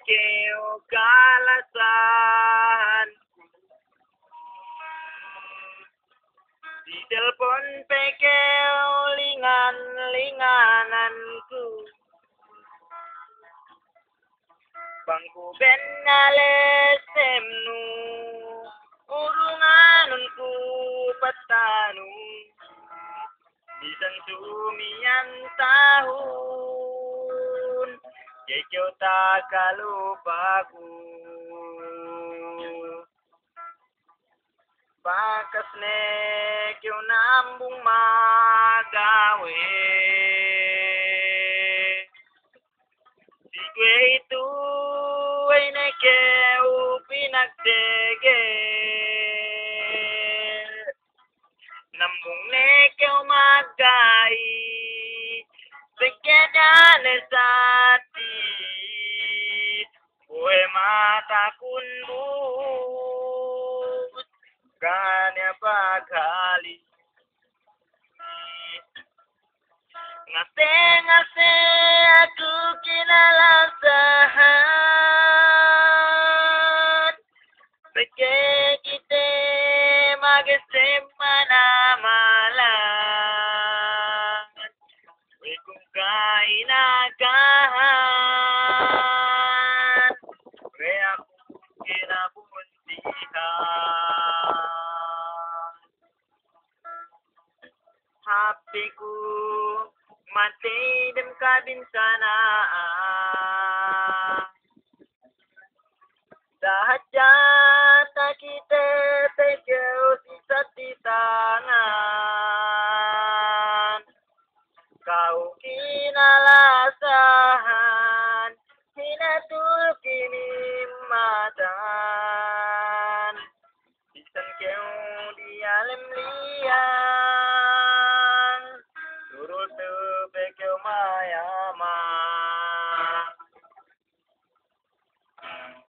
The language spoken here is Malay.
keo kalasan. Di telepon pekeo lingan-lingananku. Bangku ben ngalesem urunganunku petanu. Bisan sumian tahun, kekyo tak kalupaku. Bakas ne kyo nambung magawe. Si kwe itu ay ne keo pinagsege. Nambung ne keo magai. Sekenya nesati. Kue mata kunbut. Kanya bakali. Ngase-ngase aku kinalasahan. Peke kita magesem manamalan. Kung kainagahan. Kaya aku kinabuntihan. Hatiku mati dem kadin sana. Dahajat kita tegel sisa di tangan. Kau kinalasahan, hinatul kini matan. Bisan kau di alam liat.